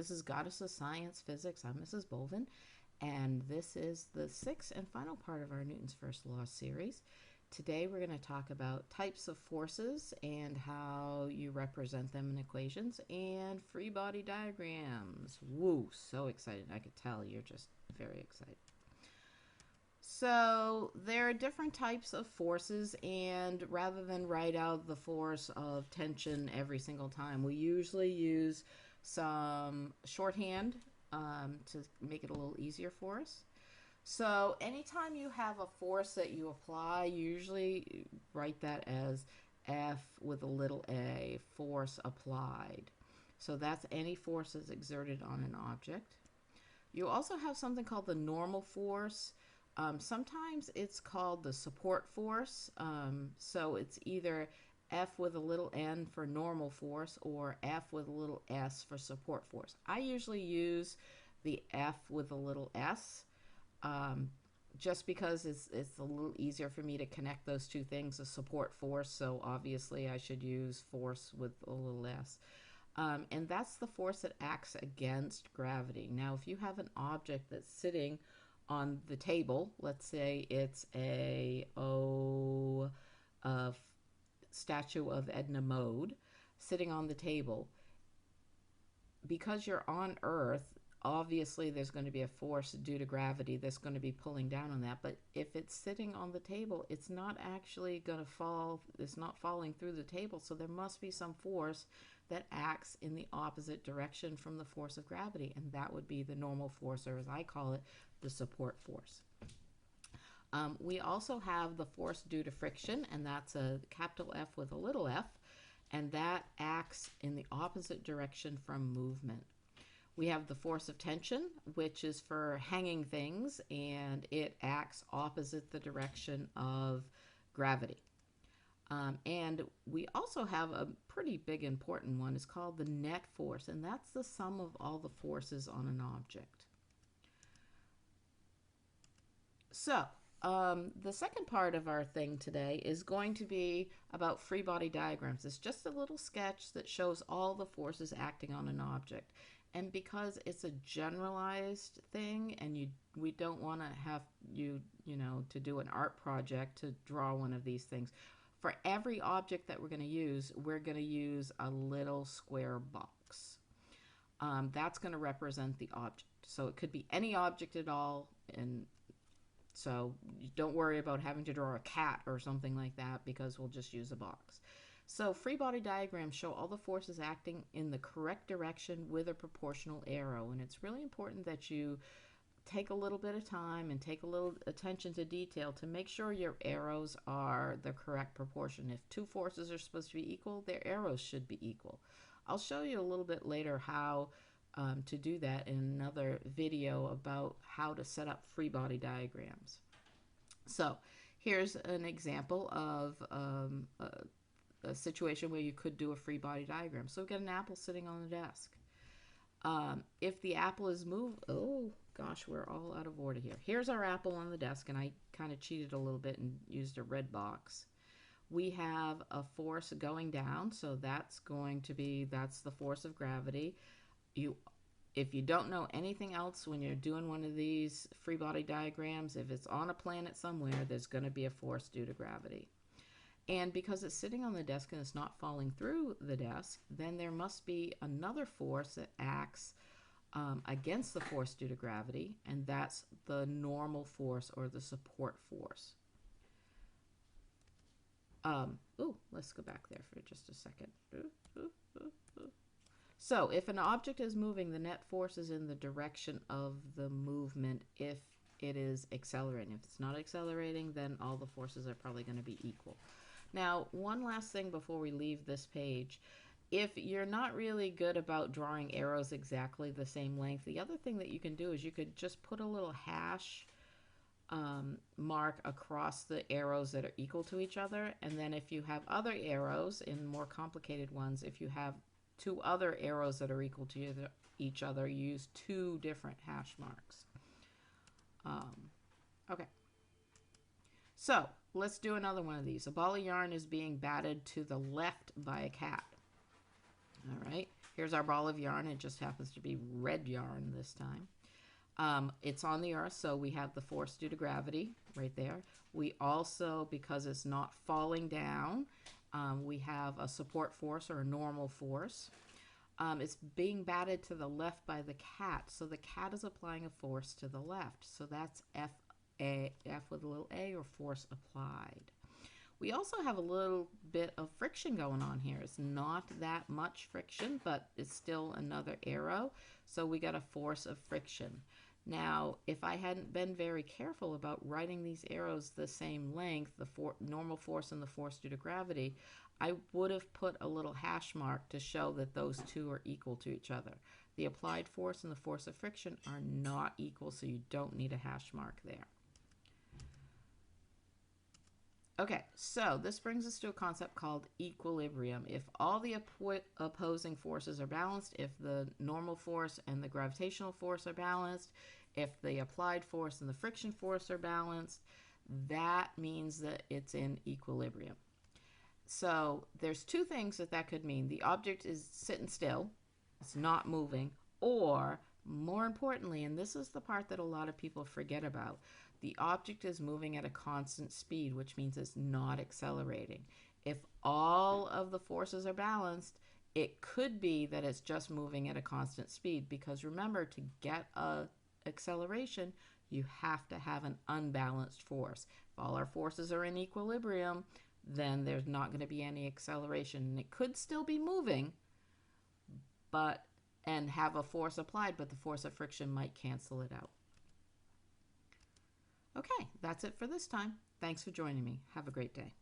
This is Goddess of Science Physics. I'm Mrs. Bolvin, and this is the sixth and final part of our Newton's First Law series. Today we're going to talk about types of forces and how you represent them in equations and free body diagrams. Woo, so excited. I could tell you're just very excited. So there are different types of forces, and rather than write out the force of tension every single time, we usually use some shorthand to make it a little easier for us. So anytime you have a force that you apply, usually write that as F with a little a, force applied. So that's any force that's exerted on an object. You also have something called the normal force. Sometimes it's called the support force. So it's either F with a little n for normal force or F with a little s for support force. I usually use the F with a little s just because it's a little easier for me to connect those two things, a support force. So obviously I should use force with a little s. And that's the force that acts against gravity. Now, if you have an object that's sitting on the table, let's say it's a statue of Edna Mode sitting on the table, because you're on Earth, obviously there's going to be a force due to gravity that's going to be pulling down on that. But if it's sitting on the table, it's not actually going to fall, it's not falling through the table. So there must be some force that acts in the opposite direction from the force of gravity, and that would be the normal force, or as I call it, the support force. We also have the force due to friction, and that's a capital F with a little f, and that acts in the opposite direction from movement. We have the force of tension, which is for hanging things, and it acts opposite the direction of gravity. And we also have a pretty big important one. It's called the net force, and that's the sum of all the forces on an object. So the second part of our thing today is going to be about free body diagrams. It's just a little sketch that shows all the forces acting on an object. And because it's a generalized thing, and we don't want to have you to do an art project to draw one of these things. For every object that we're going to use a little square box. That's going to represent the object. So it could be any object at all, and so don't worry about having to draw a cat or something like that, because we'll just use a box. So free body diagrams show all the forces acting in the correct direction with a proportional arrow. And it's really important that you take a little bit of time and take a little attention to detail to make sure your arrows are the correct proportion. If two forces are supposed to be equal, their arrows should be equal. I'll show you a little bit later how to do that in another video about how to set up free body diagrams. So here's an example of a situation where you could do a free body diagram. So we've got an apple sitting on the desk. If the apple is moved, oh gosh, we're all out of order here. Here's our apple on the desk, and I kind of cheated a little bit and used a red box. We have a force going down, so that's the force of gravity. If you don't know anything else when you're doing one of these free body diagrams, if it's on a planet somewhere, there's going to be a force due to gravity. And because it's sitting on the desk and it's not falling through the desk, then there must be another force that acts against the force due to gravity, and that's the normal force or the support force. Let's go back there for just a second. So if an object is moving, the net force is in the direction of the movement if it is accelerating. If it's not accelerating, then all the forces are probably going to be equal. Now, one last thing before we leave this page. If you're not really good about drawing arrows exactly the same length, the other thing that you can do is you could just put a little hash mark across the arrows that are equal to each other. And then if you have other arrows, in more complicated ones, if you have two other arrows that are equal to each other, use two different hash marks. Okay. So let's do another one of these. A ball of yarn is being batted to the left by a cat. All right. Here's our ball of yarn. It just happens to be red yarn this time. It's on the earth, so we have the force due to gravity right there. We also, because it's not falling down, we have a support force or a normal force. It's being batted to the left by the cat, so the cat is applying a force to the left. So that's F with a little a, or force applied. We also have a little bit of friction going on here. It's not that much friction, but it's still another arrow. So we got a force of friction. Now, if I hadn't been very careful about writing these arrows the same length, the normal force and the force due to gravity, I would have put a little hash mark to show that those two are equal to each other. The applied force and the force of friction are not equal, so you don't need a hash mark there. Okay, so this brings us to a concept called equilibrium. If all the opposing forces are balanced, if the normal force and the gravitational force are balanced, if the applied force and the friction force are balanced, that means that it's in equilibrium. So there's two things that could mean. The object is sitting still, it's not moving, or more importantly, and this is the part that a lot of people forget about, the object is moving at a constant speed, which means it's not accelerating. If all of the forces are balanced, it could be that it's just moving at a constant speed, because remember, to get a acceleration, you have to have an unbalanced force. If all our forces are in equilibrium, then there's not going to be any acceleration. And it could still be moving, and have a force applied, but the force of friction might cancel it out. Okay, that's it for this time. Thanks for joining me. Have a great day.